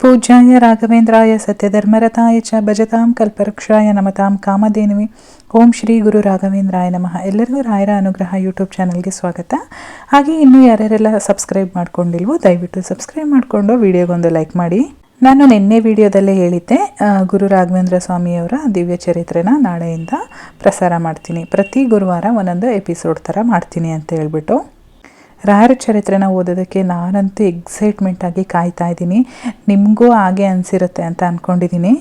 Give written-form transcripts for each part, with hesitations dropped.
ಪೂಜ್ಯಾಯ ರಾಘವೇಂದ್ರಾಯ ಸತ್ಯಧರ್ಮರತಾಯ ಚ ಭಜತಾಂ ಕಲ್ಪವೃಕ್ಷಾಯ ನಮತಾಂ ಕಾಮಧೇನುವೆ. ಓಂ ಶ್ರೀ ಗುರು ರಾಘವೇಂದ್ರಾಯ ನಮಃ. ಎಲ್ಲರಿಗೂ ರಾಯರ ಅನುಗ್ರಹ ಯೂಟ್ಯೂಬ್ ಚಾನಲ್ಗೆ ಸ್ವಾಗತ. ಹಾಗೆ ಇನ್ನೂ ಯಾರ್ಯಾರೆಲ್ಲ ಸಬ್ಸ್ಕ್ರೈಬ್ ಮಾಡ್ಕೊಂಡಿಲ್ವೋ ದಯವಿಟ್ಟು ಸಬ್ಸ್ಕ್ರೈಬ್ ಮಾಡಿಕೊಂಡು ವಿಡಿಯೋಗೊಂದು ಲೈಕ್ ಮಾಡಿ. ನಾನು ನಿನ್ನೆ ವಿಡಿಯೋದಲ್ಲೇ ಹೇಳಿದ್ದೆ, ಗುರು ರಾಘವೇಂದ್ರ ಸ್ವಾಮಿಯವರ ದಿವ್ಯ ಚರಿತ್ರೆನ ನಾಳೆಯಿಂದ ಪ್ರಸಾರ ಮಾಡ್ತೀನಿ. ಪ್ರತಿ ಗುರುವಾರ ಒಂದೊಂದು ಎಪಿಸೋಡ್ ಥರ ಮಾಡ್ತೀನಿ ಅಂತ ಹೇಳ್ಬಿಟ್ಟು ರಾಯರ ಚರಿತ್ರೆನ ಓದೋದಕ್ಕೆ ನಾನಂತೂ ಎಕ್ಸೈಟ್ಮೆಂಟಾಗಿ ಕಾಯ್ತಾ ಇದ್ದೀನಿ. ನಿಮಗೂ ಹಾಗೆ ಅನಿಸಿರುತ್ತೆ ಅಂತ ಅಂದ್ಕೊಂಡಿದ್ದೀನಿ.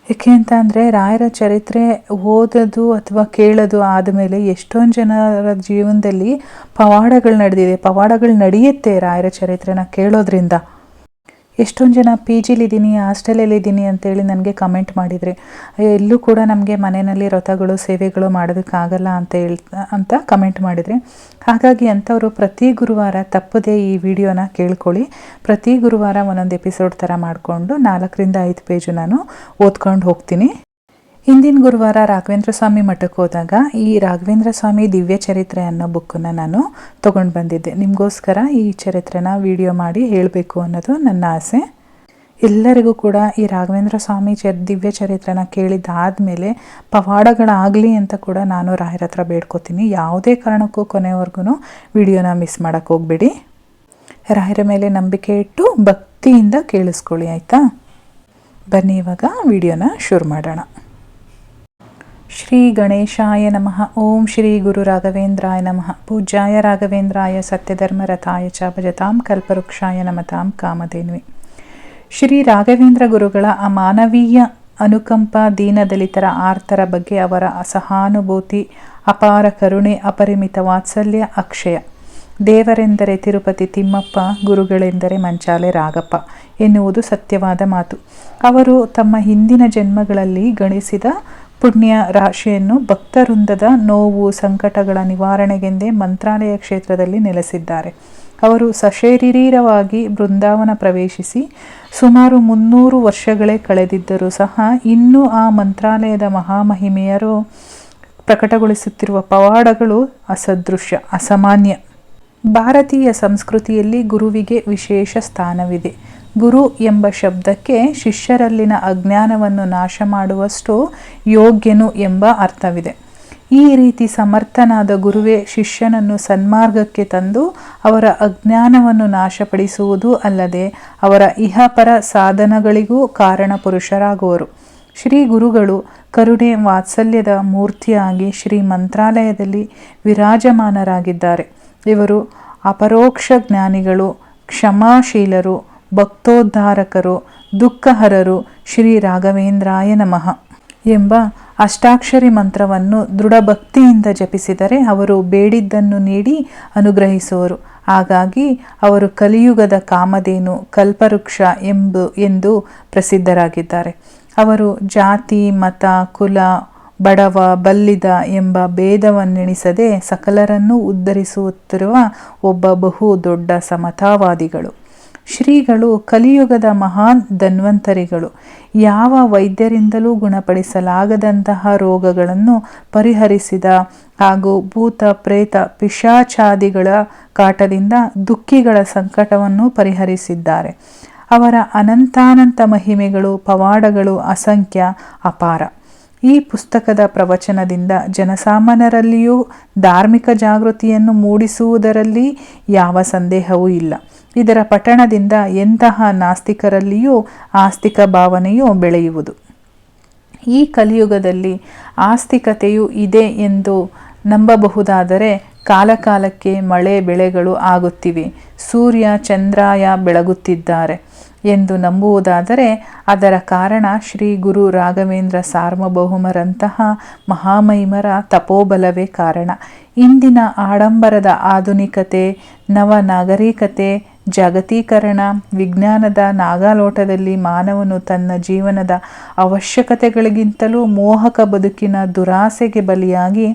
ಏಕೆ ಅಂತ ಅಂದರೆ ರಾಯರ ಚರಿತ್ರೆ ಓದೋದು ಅಥವಾ ಕೇಳೋದು ಆದಮೇಲೆ ಎಷ್ಟೊಂದು ಜನರ ಜೀವನದಲ್ಲಿ ಪವಾಡಗಳು ಪವಾಡಗಳು ನಡೆಯುತ್ತೆ ರಾಯರ ಚರಿತ್ರೆನ ಕೇಳೋದ್ರಿಂದ. ಎಷ್ಟೊಂದು ಜನ ಪಿ ಜಿಲಿದ್ದೀನಿ, ಹಾಸ್ಟೆಲಲ್ಲಿದ್ದೀನಿ ಅಂತೇಳಿ ನನಗೆ ಕಮೆಂಟ್ ಮಾಡಿದರೆ, ಎಲ್ಲೂ ಕೂಡ ನಮಗೆ ಮನೆಯಲ್ಲಿ ವ್ರತಗಳು ಸೇವೆಗಳು ಮಾಡೋದಕ್ಕಾಗಲ್ಲ ಅಂತ ಕಮೆಂಟ್ ಮಾಡಿದರೆ. ಹಾಗಾಗಿ ಅಂಥವರು ಪ್ರತಿ ಗುರುವಾರ ತಪ್ಪದೇ ಈ ವಿಡಿಯೋನ ಕೇಳ್ಕೊಳ್ಳಿ. ಪ್ರತಿ ಗುರುವಾರ ಒಂದೊಂದು ಎಪಿಸೋಡ್ ಥರ ಮಾಡಿಕೊಂಡು 4-5 ಪೇಜು ನಾನು ಓದ್ಕೊಂಡು ಹೋಗ್ತೀನಿ. ಹಿಂದಿನ ಗುರುವಾರ ರಾಘವೇಂದ್ರ ಸ್ವಾಮಿ ಮಠಕ್ಕೆ ಹೋದಾಗ ಈ ರಾಘವೇಂದ್ರ ಸ್ವಾಮಿ ದಿವ್ಯ ಚರಿತ್ರೆ ಅನ್ನೋ ಬುಕ್ಕನ್ನು ನಾನು ತೊಗೊಂಡು ಬಂದಿದ್ದೆ. ನಿಮಗೋಸ್ಕರ ಈ ಚರಿತ್ರೆನ ವಿಡಿಯೋ ಮಾಡಿ ಹೇಳಬೇಕು ಅನ್ನೋದು ನನ್ನ ಆಸೆ. ಎಲ್ಲರಿಗೂ ಕೂಡ ಈ ರಾಘವೇಂದ್ರ ಸ್ವಾಮಿ ದಿವ್ಯ ಚರಿತ್ರೆನ ಕೇಳಿದ್ದಾದಮೇಲೆ ಪವಾಡಗಳಾಗಲಿ ಅಂತ ಕೂಡ ನಾನು ರಾಯರ ಹತ್ರ ಬೇಡ್ಕೋತೀನಿ. ಯಾವುದೇ ಕಾರಣಕ್ಕೂ ಕೊನೆವರೆಗೂ ವಿಡಿಯೋನ ಮಿಸ್ ಮಾಡೋಕ್ಕೆ ಹೋಗಬೇಡಿ. ರಾಯರ ಮೇಲೆ ನಂಬಿಕೆ ಇಟ್ಟು ಭಕ್ತಿಯಿಂದ ಕೇಳಿಸ್ಕೊಳ್ಳಿ, ಆಯಿತಾ? ಬನ್ನಿ ಇವಾಗ ವಿಡಿಯೋನ ಶುರು ಮಾಡೋಣ. ಶ್ರೀ ಗಣೇಶಾಯ ನಮಃ. ಓಂ ಶ್ರೀ ಗುರು ರಾಘವೇಂದ್ರಾಯ ನಮಃ. ಪೂಜ್ಯಾಯ ರಾಘವೇಂದ್ರಾಯ ಸತ್ಯಧರ್ಮರತಾಯ ಚ ಭಜತಾಂ ಕಲ್ಪವೃಕ್ಷಾಯ ನಮತಾಂ ಕಾಮಧೇನುವೆ. ಶ್ರೀ ರಾಘವೇಂದ್ರ ಗುರುಗಳ ಅಮಾನವೀಯ ಅನುಕಂಪ, ದೀನದಲಿತರ ಆರ್ತರ ಬಗ್ಗೆ ಅವರ ಸಹಾನುಭೂತಿ, ಅಪಾರ ಕರುಣೆ, ಅಪರಿಮಿತ ವಾತ್ಸಲ್ಯ ಅಕ್ಷಯ. ದೇವರೆಂದರೆ ತಿರುಪತಿ ತಿಮ್ಮಪ್ಪ, ಗುರುಗಳೆಂದರೆ ಮಂಚಾಲೆ ರಾಗಪ್ಪ ಎನ್ನುವುದು ಸತ್ಯವಾದ ಮಾತು. ಅವರು ತಮ್ಮ ಹಿಂದಿನ ಜನ್ಮಗಳಲ್ಲಿ ಗಳಿಸಿದ ಪುಣ್ಯ ರಾಶಿಯನ್ನು ಭಕ್ತವೃಂದದ ನೋವು ಸಂಕಟಗಳ ನಿವಾರಣೆಗೆಂದೇ ಮಂತ್ರಾಲಯ ಕ್ಷೇತ್ರದಲ್ಲಿ ನೆಲೆಸಿದ್ದಾರೆ. ಅವರು ಸಶರೀರವಾಗಿ ಬೃಂದಾವನ ಪ್ರವೇಶಿಸಿ ಸುಮಾರು 300 ವರ್ಷಗಳೇ ಕಳೆದಿದ್ದರೂ ಸಹ ಇನ್ನೂ ಆ ಮಂತ್ರಾಲಯದ ಮಹಾಮಹಿಮೆಯರು ಪ್ರಕಟಗೊಳಿಸುತ್ತಿರುವ ಪವಾಡಗಳು ಅಸದೃಶ್ಯ, ಅಸಾಮಾನ್ಯ. ಭಾರತೀಯ ಸಂಸ್ಕೃತಿಯಲ್ಲಿ ಗುರುವಿಗೆ ವಿಶೇಷ ಸ್ಥಾನವಿದೆ. ಗುರು ಎಂಬ ಶಬ್ದಕ್ಕೆ ಶಿಷ್ಯರಲ್ಲಿನ ಅಜ್ಞಾನವನ್ನು ನಾಶ ಮಾಡುವಷ್ಟು ಯೋಗ್ಯನು ಎಂಬ ಅರ್ಥವಿದೆ. ಈ ರೀತಿ ಸಮರ್ಥನಾದ ಗುರುವೇ ಶಿಷ್ಯನನ್ನು ಸನ್ಮಾರ್ಗಕ್ಕೆ ತಂದು ಅವರ ಅಜ್ಞಾನವನ್ನು ನಾಶಪಡಿಸುವುದೂ ಅಲ್ಲದೆ ಅವರ ಇಹಪರ ಸಾಧನಗಳಿಗೂ ಕಾರಣ ಪುರುಷರಾಗುವರು. ಶ್ರೀ ಗುರುಗಳು ಕರುಣೆ ವಾತ್ಸಲ್ಯದ ಮೂರ್ತಿಯಾಗಿ ಶ್ರೀ ಮಂತ್ರಾಲಯದಲ್ಲಿ ವಿರಾಜಮಾನರಾಗಿದ್ದಾರೆ. ಇವರು ಅಪರೋಕ್ಷ ಜ್ಞಾನಿಗಳು, ಕ್ಷಮಾಶೀಲರು, ಭಕ್ತೋದ್ಧಾರಕರು, ದುಃಖಹರರು. ಶ್ರೀ ರಾಘವೇಂದ್ರಾಯ ನಮಃ ಎಂಬ ಅಷ್ಟಾಕ್ಷರಿ ಮಂತ್ರವನ್ನು ದೃಢಭಕ್ತಿಯಿಂದ ಜಪಿಸಿದರೆ ಅವರು ಬೇಡಿದ್ದನ್ನು ನೀಡಿ ಅನುಗ್ರಹಿಸುವರು. ಹಾಗಾಗಿ ಅವರು ಕಲಿಯುಗದ ಕಾಮಧೇನು, ಕಲ್ಪವೃಕ್ಷ ಎಂದು ಪ್ರಸಿದ್ಧರಾಗಿದ್ದಾರೆ. ಅವರು ಜಾತಿ, ಮತ, ಕುಲ, ಬಡವ, ಬಲ್ಲಿದ ಎಂಬ ಭೇದವನ್ನೆಣಿಸದೆ ಸಕಲರನ್ನೂ ಉದ್ಧರಿಸುತ್ತಿರುವ ಒಬ್ಬ ಬಹು ದೊಡ್ಡ ಸಮತಾವಾದಿಗಳು. ಶ್ರೀಗಳು ಕಲಿಯುಗದ ಮಹಾನ್ ಧನ್ವಂತರಿಗಳು. ಯಾವ ವೈದ್ಯರಿಂದಲೂ ಗುಣಪಡಿಸಲಾಗದಂತಹ ರೋಗಗಳನ್ನು ಪರಿಹರಿಸಿದ ಹಾಗೂ ಭೂತ ಪ್ರೇತ ಪಿಶಾಚಾದಿಗಳ ಕಾಟದಿಂದ ದುಃಖಿಗಳ ಸಂಕಟವನ್ನು ಪರಿಹರಿಸಿದ್ದಾರೆ. ಅವರ ಅನಂತಾನಂತ ಮಹಿಮೆಗಳು, ಪವಾಡಗಳು ಅಸಂಖ್ಯ, ಅಪಾರ. ಈ ಪುಸ್ತಕದ ಪ್ರವಚನದಿಂದ ಜನಸಾಮಾನ್ಯರಲ್ಲಿಯೂ ಧಾರ್ಮಿಕ ಜಾಗೃತಿಯನ್ನು ಮೂಡಿಸುವುದರಲ್ಲಿ ಯಾವ ಸಂದೇಹವೂ ಇಲ್ಲ. ಇದರ ಪಠಣದಿಂದ ಎಂತಹ ನಾಸ್ತಿಕರಲ್ಲಿಯೂ ಆಸ್ತಿಕ ಭಾವನೆಯು ಬೆಳೆಯುವುದು. ಈ ಕಲಿಯುಗದಲ್ಲಿ ಆಸ್ತಿಕತೆಯು ಇದೆ ಎಂದು ನಂಬಬಹುದಾದರೆ ಕಾಲಕಾಲಕ್ಕೆ ಮಳೆ ಬೆಳೆಗಳು ಆಗುತ್ತಿವೆ, ಸೂರ್ಯ ಚಂದ್ರಾಯ ಬೆಳಗುತ್ತಿದ್ದಾರೆ ಎಂದು ನಂಬುವುದಾದರೆ ಅದರ ಕಾರಣ ಶ್ರೀ ಗುರು ರಾಘವೇಂದ್ರ ಸಾರ್ವಭೌಮರಂತಹ ಮಹಾಮಹಿಮರ ತಪೋಬಲವೇ ಕಾರಣ. ಇಂದಿನ ಆಡಂಬರದ ಆಧುನಿಕತೆ, ನವನಾಗರಿಕತೆ, ಜಾಗತೀಕರಣ, ವಿಜ್ಞಾನದ ನಾಗಾಲೋಟದಲ್ಲಿ ಮಾನವನು ತನ್ನ ಜೀವನದ ಅವಶ್ಯಕತೆಗಳಿಗಿಂತಲೂ ಮೋಹಕ ಬದುಕಿನ ದುರಾಸೆಗೆ ಬಲಿಯಾಗಿ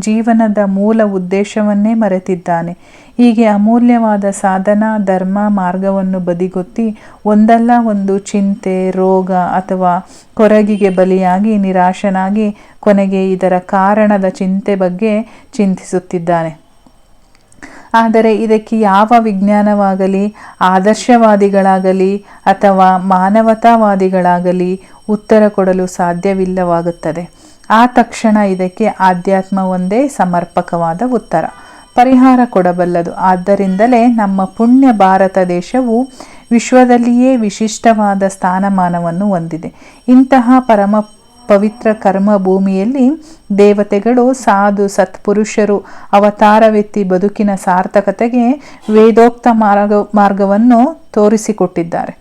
ಜೀವನದ ಮೂಲ ಉದ್ದೇಶವನ್ನೇ ಮರೆತಿದ್ದಾನೆ. ಹೀಗೆ ಅಮೂಲ್ಯವಾದ ಸಾಧನಾ ಧರ್ಮ ಮಾರ್ಗವನ್ನು ಬದಿಗೊತ್ತಿ ಒಂದಲ್ಲ ಒಂದು ಚಿಂತೆ, ರೋಗ ಅಥವಾ ಕೊರಗಿಗೆ ಬಲಿಯಾಗಿ ನಿರಾಶನಾಗಿ ಕೊನೆಗೆ ಇದರ ಕಾರಣದ ಚಿಂತೆ ಬಗ್ಗೆ ಚಿಂತಿಸುತ್ತಿದ್ದಾನೆ. ಆದರೆ ಇದಕ್ಕೆ ಯಾವ ವಿಜ್ಞಾನವಾಗಲಿ, ಆದರ್ಶವಾದಿಗಳಾಗಲಿ ಅಥವಾ ಮಾನವತಾವಾದಿಗಳಾಗಲಿ ಉತ್ತರ ಕೊಡಲು ಸಾಧ್ಯವಿಲ್ಲವಾಗುತ್ತದೆ. ಆ ತಕ್ಷಣ ಇದಕ್ಕೆ ಆಧ್ಯಾತ್ಮ ಒಂದೇ ಸಮರ್ಪಕವಾದ ಉತ್ತರ, ಪರಿಹಾರ ಕೊಡಬಲ್ಲದು. ಆದ್ದರಿಂದಲೇ ನಮ್ಮ ಪುಣ್ಯ ಭಾರತ ದೇಶವು ವಿಶ್ವದಲ್ಲಿಯೇ ವಿಶಿಷ್ಟವಾದ ಸ್ಥಾನಮಾನವನ್ನು ಹೊಂದಿದೆ. ಇಂತಹ ಪರಮ ಪವಿತ್ರ ಕರ್ಮ ಭೂಮಿಯಲ್ಲಿ ದೇವತೆಗಳು, ಸಾಧು ಸತ್ಪುರುಷರು ಅವತಾರವೆತ್ತಿ ಬದುಕಿನ ಸಾರ್ಥಕತೆಗೆ ವೇದೋಕ್ತ ಮಾರ್ಗವನ್ನು ತೋರಿಸಿಕೊಟ್ಟಿದ್ದಾರೆ.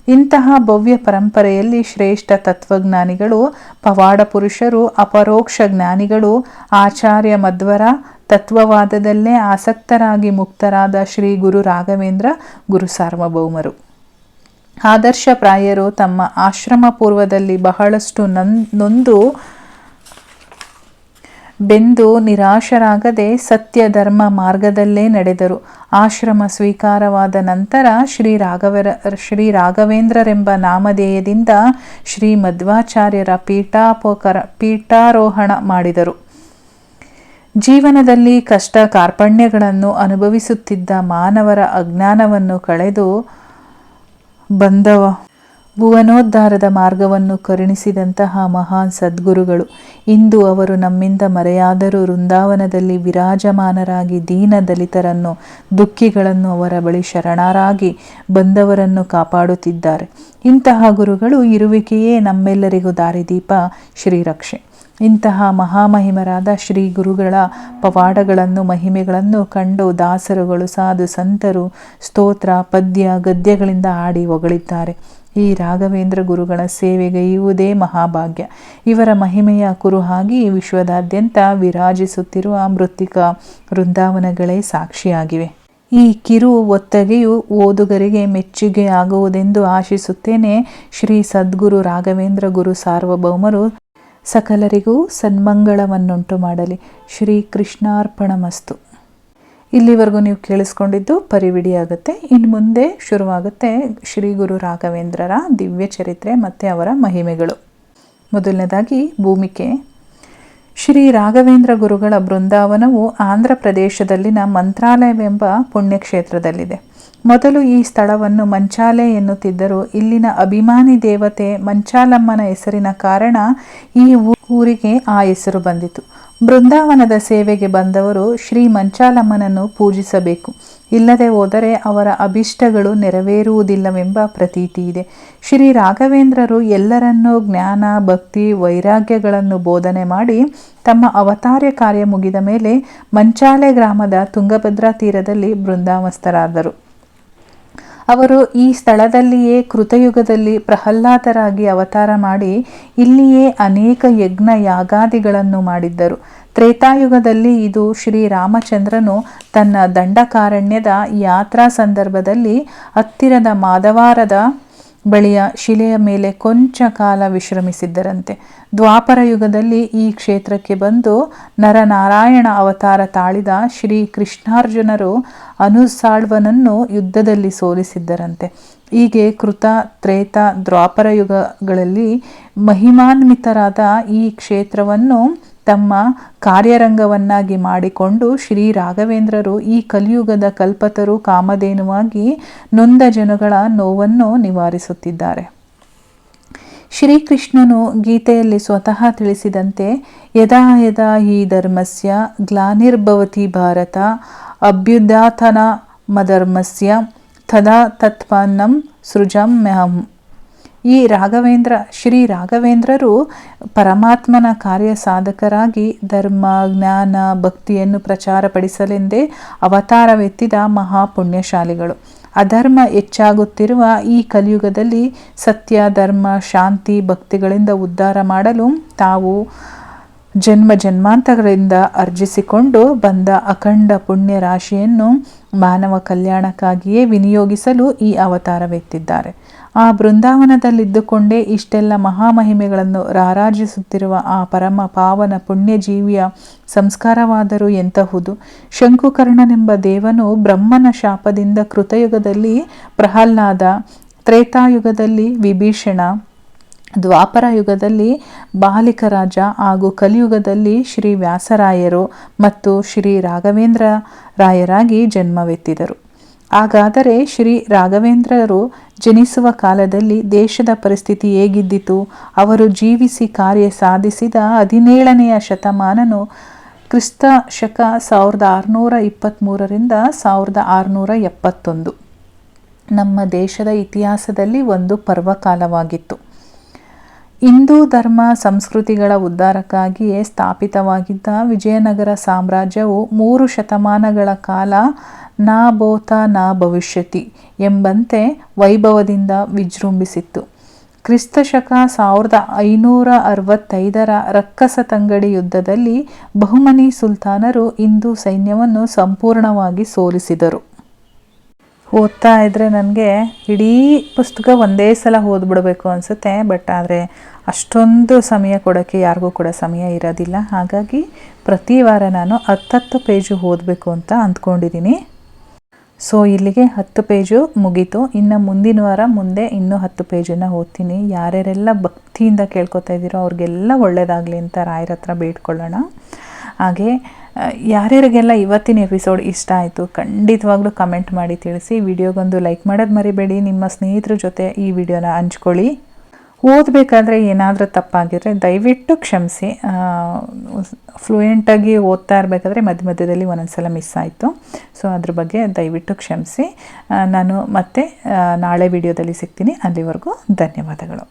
ಇಂತಹ ಭವ್ಯ ಪರಂಪರೆಯಲ್ಲಿ ಶ್ರೇಷ್ಠ ತತ್ವಜ್ಞಾನಿಗಳು, ಪವಾಡ ಪುರುಷರು, ಅಪರೋಕ್ಷ ಜ್ಞಾನಿಗಳು, ಆಚಾರ್ಯ ಮಧ್ವರ ತತ್ವವಾದದಲ್ಲೇ ಆಸಕ್ತರಾಗಿ ಮುಕ್ತರಾದ ಶ್ರೀ ಗುರು ರಾಘವೇಂದ್ರ ಗುರು ಸಾರ್ವಭೌಮರು. ಆದರ್ಶಪ್ರಾಯರು ತಮ್ಮ ಆಶ್ರಮ ಪೂರ್ವದಲ್ಲಿ ಬಹಳಷ್ಟು ನೊಂದು ಬೆಂದು ನಿರಾಶರಾಗದೆ ಸತ್ಯ ಧರ್ಮ ಮಾರ್ಗದಲ್ಲೇ ನಡೆದರು. ಆಶ್ರಮ ಸ್ವೀಕಾರವಾದ ನಂತರ ಶ್ರೀ ರಾಘವೇಂದ್ರರೆಂಬ ನಾಮಧೇಯದಿಂದ ಶ್ರೀ ಮಧ್ವಾಚಾರ್ಯರ ಪೀಠಾರೋಹಣ ಮಾಡಿದರು. ಜೀವನದಲ್ಲಿ ಕಷ್ಟ ಕಾರ್ಪಣ್ಯಗಳನ್ನು ಅನುಭವಿಸುತ್ತಿದ್ದ ಮಾನವರ ಅಜ್ಞಾನವನ್ನು ಕಳೆದು ಭುವನೋದ್ಧಾರದ ಮಾರ್ಗವನ್ನು ಕರುಣಿಸಿದಂತಹ ಮಹಾನ್ ಸದ್ಗುರುಗಳು. ಇಂದು ಅವರು ನಮ್ಮಿಂದ ಮರೆಯಾದರೂ ವೃಂದಾವನದಲ್ಲಿ ವಿರಾಜಮಾನರಾಗಿ ದೀನ ದಲಿತರನ್ನು, ದುಃಖಿಗಳನ್ನು ಅವರ ಬಳಿ ಶರಣರಾಗಿ ಬಂದವರನ್ನು ಕಾಪಾಡುತ್ತಿದ್ದಾರೆ. ಇಂತಹ ಗುರುಗಳು ಇರುವಿಕೆಯೇ ನಮ್ಮೆಲ್ಲರಿಗೂ ದಾರಿದೀಪ, ಶ್ರೀರಕ್ಷೆ. ಇಂತಹ ಮಹಾಮಹಿಮರಾದ ಶ್ರೀ ಗುರುಗಳ ಪವಾಡಗಳನ್ನು, ಮಹಿಮೆಗಳನ್ನು ಕಂಡು ದಾಸರುಗಳು, ಸಾಧು ಸಂತರು ಸ್ತೋತ್ರ, ಪದ್ಯ, ಗದ್ಯಗಳಿಂದ ಹಾಡಿ ಹೊಗಳಿದ್ದಾರೆ. ಈ ರಾಘವೇಂದ್ರ ಗುರುಗಳ ಸೇವೆಗೈಯುವುದೇ ಮಹಾಭಾಗ್ಯ. ಇವರ ಮಹಿಮೆಯ ಕುರುಹಾಗಿ ವಿಶ್ವದಾದ್ಯಂತ ವಿರಾಜಿಸುತ್ತಿರುವ ಮೃತ್ತಿಕ ವೃಂದಾವನಗಳೇ ಸಾಕ್ಷಿಯಾಗಿವೆ. ಈ ಕಿರು ಒತ್ತಗೆಯು ಓದುಗರಿಗೆ ಮೆಚ್ಚುಗೆಯಾಗುವುದೆಂದು ಆಶಿಸುತ್ತೇನೆ. ಶ್ರೀ ಸದ್ಗುರು ರಾಘವೇಂದ್ರ ಗುರು ಸಾರ್ವಭೌಮರು ಸಕಲರಿಗೂ ಸನ್ಮಂಗಳವನ್ನುಂಟು ಮಾಡಲಿ. ಶ್ರೀ ಕೃಷ್ಣಾರ್ಪಣಮಸ್ತು. ಇಲ್ಲಿವರೆಗೂ ನೀವು ಕೇಳಿಸ್ಕೊಂಡಿದ್ದು ಪರಿವಿಡಿ ಆಗುತ್ತೆ. ಇನ್ನು ಮುಂದೆ ಶುರುವಾಗುತ್ತೆ ಶ್ರೀ ಗುರು ರಾಘವೇಂದ್ರರ ದಿವ್ಯ ಚರಿತ್ರೆ ಮತ್ತು ಅವರ ಮಹಿಮೆಗಳು. ಮೊದಲನೇದಾಗಿ ಭೂಮಿಕೆ. ಶ್ರೀ ರಾಘವೇಂದ್ರ ಗುರುಗಳ ಬೃಂದಾವನವು ಆಂಧ್ರ ಪ್ರದೇಶದಲ್ಲಿನ ಮಂತ್ರಾಲಯವೆಂಬ ಪುಣ್ಯಕ್ಷೇತ್ರದಲ್ಲಿದೆ. ಮೊದಲು ಈ ಸ್ಥಳವನ್ನು ಮಂಚಾಲೆ ಎನ್ನುತ್ತಿದ್ದರು. ಇಲ್ಲಿನ ಅಭಿಮಾನಿ ದೇವತೆ ಮಂಚಾಲಮ್ಮನ ಹೆಸರಿನ ಕಾರಣ ಈ ಊರಿಗೆ ಆ ಹೆಸರು ಬಂದಿತು. ಬೃಂದಾವನದ ಸೇವೆಗೆ ಬಂದವರು ಶ್ರೀ ಮಂಚಾಲಮ್ಮನನ್ನು ಪೂಜಿಸಬೇಕು, ಇಲ್ಲದೆ ಹೋದರೆ ಅವರ ಅಭಿಷ್ಟಗಳು ನೆರವೇರುವುದಿಲ್ಲವೆಂಬ ಪ್ರತೀತಿ ಇದೆ. ಶ್ರೀ ರಾಘವೇಂದ್ರರು ಎಲ್ಲರನ್ನೂ ಜ್ಞಾನ, ಭಕ್ತಿ, ವೈರಾಗ್ಯಗಳನ್ನು ಬೋಧನೆ ಮಾಡಿ ತಮ್ಮ ಅವತಾರ ಕಾರ್ಯ ಮುಗಿದ ಮೇಲೆ ಮಂಚಾಲೆ ಗ್ರಾಮದ ತುಂಗಭದ್ರಾ ತೀರದಲ್ಲಿ ಬೃಂದಾವಸ್ಥರಾದರು. ಅವರು ಈ ಸ್ಥಳದಲ್ಲಿಯೇ ಕೃತಯುಗದಲ್ಲಿ ಪ್ರಹ್ಲಾದರಾಗಿ ಅವತಾರ ಮಾಡಿ ಇಲ್ಲಿಯೇ ಅನೇಕ ಯಜ್ಞ ಯಾಗಾದಿಗಳನ್ನು ಮಾಡಿದ್ದರು. ತ್ರೇತಾಯುಗದಲ್ಲಿ ಇದು ಶ್ರೀ ರಾಮಚಂದ್ರನು ತನ್ನ ದಂಡಕಾರಣ್ಯದ ಯಾತ್ರಾ ಸಂದರ್ಭದಲ್ಲಿ ಹತ್ತಿರದ ಮಾಧವಾರದ ಬಳಿಯ ಶಿಲೆಯ ಮೇಲೆ ಕೊಂಚ ಕಾಲ ವಿಶ್ರಮಿಸಿದ್ದರಂತೆ. ದ್ವಾಪರ ಯುಗದಲ್ಲಿ ಈ ಕ್ಷೇತ್ರಕ್ಕೆ ಬಂದು ನರನಾರಾಯಣ ಅವತಾರ ತಾಳಿದ ಶ್ರೀ ಕೃಷ್ಣಾರ್ಜುನರು ಅನುಸಾಳ್ವನನ್ನು ಯುದ್ಧದಲ್ಲಿ ಸೋಲಿಸಿದ್ದರಂತೆ. ಹೀಗೆ ಕೃತ, ತ್ರೇತ, ದ್ವಾಪರ ಯುಗಗಳಲ್ಲಿ ಮಹಿಮಾನ್ವಿತರಾದ ಈ ಕ್ಷೇತ್ರವನ್ನು ತಮ್ಮ ಕಾರ್ಯರಂಗವನ್ನಾಗಿ ಮಾಡಿಕೊಂಡು ಶ್ರೀ ರಾಘವೇಂದ್ರರು ಈ ಕಲಿಯುಗದ ಕಲ್ಪತರು ಕಾಮಧೇನುವಾಗಿ ನೊಂದ ಜನಗಳ ನೋವನ್ನು ನಿವಾರಿಸುತ್ತಿದ್ದಾರೆ. ಶ್ರೀಕೃಷ್ಣನು ಗೀತೆಯಲ್ಲಿ ಸ್ವತಃ ತಿಳಿಸಿದಂತೆ ಯದಾ ಯದಾ ಹಿ ಧರ್ಮಸ್ಯ ಗ್ಲಾನಿರ್ಭವತಿ ಭಾರತ ಅಭ್ಯುದಾತನಮಧರ್ಮಸ್ಯ ತದಾ ತತ್ಪನ್ನಂ ಸೃಜಾಮ್ಯಹಂ. ಈ ಶ್ರೀ ರಾಘವೇಂದ್ರರು ಪರಮಾತ್ಮನ ಕಾರ್ಯ ಸಾಧಕರಾಗಿ ಧರ್ಮ, ಜ್ಞಾನ, ಭಕ್ತಿಯನ್ನು ಪ್ರಚಾರಪಡಿಸಲೆಂದೇ ಅವತಾರವೆತ್ತಿದ ಮಹಾಪುಣ್ಯಶಾಲಿಗಳು. ಅಧರ್ಮ ಹೆಚ್ಚಾಗುತ್ತಿರುವ ಈ ಕಲಿಯುಗದಲ್ಲಿ ಸತ್ಯ, ಧರ್ಮ, ಶಾಂತಿ, ಭಕ್ತಿಗಳಿಂದ ಉದ್ಧಾರ ಮಾಡಲು ತಾವು ಜನ್ಮ ಜನ್ಮಾಂತರಗಳಿಂದ ಅರ್ಜಿಸಿಕೊಂಡು ಬಂದ ಅಖಂಡ ಪುಣ್ಯ ರಾಶಿಯನ್ನು ಮಾನವ ಕಲ್ಯಾಣಕ್ಕಾಗಿಯೇ ವಿನಿಯೋಗಿಸಲು ಈ ಅವತಾರವೆತ್ತಿದ್ದಾರೆ. ಆ ಬೃಂದಾವನದಲ್ಲಿದ್ದುಕೊಂಡೇ ಇಷ್ಟೆಲ್ಲ ಮಹಾಮಹಿಮೆಗಳನ್ನು ರಾರಾಜಿಸುತ್ತಿರುವ ಆ ಪರಮ ಪಾವನ ಪುಣ್ಯಜೀವಿಯ ಸಂಸ್ಕಾರವಾದರೂ ಎಂತಹುದು? ಶಂಕುಕರ್ಣನೆಂಬ ದೇವನು ಬ್ರಹ್ಮನ ಶಾಪದಿಂದ ಕೃತಯುಗದಲ್ಲಿ ಪ್ರಹ್ಲಾದ, ತ್ರೇತಾಯುಗದಲ್ಲಿ ವಿಭೀಷಣ, ದ್ವಾಪರ ಯುಗದಲ್ಲಿ ಬಾಲಿಕ ರಾಜ ಹಾಗೂ ಕಲಿಯುಗದಲ್ಲಿ ಶ್ರೀ ವ್ಯಾಸರಾಯರು ಮತ್ತು ಶ್ರೀ ರಾಘವೇಂದ್ರ ರಾಯರಾಗಿ ಜನ್ಮವೆತ್ತಿದರು. ಹಾಗಾದರೆ ಶ್ರೀ ರಾಘವೇಂದ್ರರು ಜನಿಸುವ ಕಾಲದಲ್ಲಿ ದೇಶದ ಪರಿಸ್ಥಿತಿ ಹೇಗಿದ್ದಿತು? ಅವರು ಜೀವಿಸಿ ಕಾರ್ಯ ಸಾಧಿಸಿದ 17ನೆಯ ಶತಮಾನನು ಕ್ರಿಸ್ತ ಶಕ 1623ರಿಂದ 1671 ನಮ್ಮ ದೇಶದ ಇತಿಹಾಸದಲ್ಲಿ ಒಂದು ಪರ್ವಕಾಲವಾಗಿತ್ತು. ಹಿಂದೂ ಧರ್ಮ ಸಂಸ್ಕೃತಿಗಳ ಉದ್ಧಾರಕ್ಕಾಗಿಯೇ ಸ್ಥಾಪಿತವಾಗಿದ್ದ ವಿಜಯನಗರ ಸಾಮ್ರಾಜ್ಯವು 3 ಶತಮಾನಗಳ ಕಾಲ ನಾ ಭೂತ ನಾ ಭವಿಷ್ಯತಿ ಎಂಬಂತೆ ವೈಭವದಿಂದ ವಿಜೃಂಭಿಸಿತ್ತು. ಕ್ರಿಸ್ತ ಶಕ 1565ರ ರಕ್ಕಸ ತಂಗಡಿ ಯುದ್ಧದಲ್ಲಿ ಬಹುಮನಿ ಸುಲ್ತಾನರು ಹಿಂದೂ ಸೈನ್ಯವನ್ನು ಸಂಪೂರ್ಣವಾಗಿ ಸೋಲಿಸಿದರು. ಓದ್ತಾ ಇದ್ದರೆ ನನಗೆ ಇಡೀ ಪುಸ್ತಕ ಒಂದೇ ಸಲ ಓದ್ಬಿಡಬೇಕು ಅನಿಸುತ್ತೆ. ಬಟ್ ಆದರೆ ಅಷ್ಟೊಂದು ಸಮಯ ಕೊಡೋಕ್ಕೆ ಯಾರಿಗೂ ಕೂಡ ಸಮಯ ಇರೋದಿಲ್ಲ. ಹಾಗಾಗಿ ಪ್ರತಿ ವಾರ ನಾನು 10 ಪೇಜು ಓದಬೇಕು ಅಂತ ಅಂದ್ಕೊಂಡಿದ್ದೀನಿ. ಸೊ ಇಲ್ಲಿಗೆ 10 ಪೇಜು ಮುಗೀತು. ಇನ್ನು ಮುಂದಿನ ವಾರ ಮುಂದೆ ಇನ್ನೂ 10 ಪೇಜನ್ನು ಓದ್ತೀನಿ. ಯಾರ್ಯಾರೆಲ್ಲ ಭಕ್ತಿಯಿಂದ ಕೇಳ್ಕೊತಾ ಇದ್ದೀರೋ ಅವ್ರಿಗೆಲ್ಲ ಒಳ್ಳೆಯದಾಗಲಿ ಅಂತ ರಾಯರ ಹತ್ರ ಬೇಡ್ಕೊಳ್ಳೋಣ. ಹಾಗೆ ಯಾರ್ಯಾರಿಗೆಲ್ಲ ಇವತ್ತಿನ ಎಪಿಸೋಡ್ ಇಷ್ಟ ಆಯಿತು ಖಂಡಿತವಾಗ್ಲೂ ಕಮೆಂಟ್ ಮಾಡಿ ತಿಳಿಸಿ. ವಿಡಿಯೋಗೊಂದು ಲೈಕ್ ಮಾಡೋದು ಮರಿಬೇಡಿ. ನಿಮ್ಮ ಸ್ನೇಹಿತರ ಜೊತೆ ಈ ವಿಡಿಯೋನ ಹಂಚ್ಕೊಳ್ಳಿ. ಓದಬೇಕಾದ್ರೆ ಏನಾದರೂ ತಪ್ಪಾಗಿದ್ರೆ ದಯವಿಟ್ಟು ಕ್ಷಮಿಸಿ. ಫ್ಲೂಯೆಂಟಾಗಿ ಓದ್ತಾ ಇರಬೇಕಾದ್ರೆ ಮಧ್ಯದಲ್ಲಿ ಒಂದೊಂದ್ಸಲ ಮಿಸ್ ಆಯಿತು. ಸೊ ಅದ್ರ ಬಗ್ಗೆ ದಯವಿಟ್ಟು ಕ್ಷಮಿಸಿ. ನಾನು ಮತ್ತೆ ನಾಳೆ ವಿಡಿಯೋದಲ್ಲಿ ಸಿಗ್ತೀನಿ. ಅಲ್ಲಿವರೆಗೂ ಧನ್ಯವಾದಗಳು.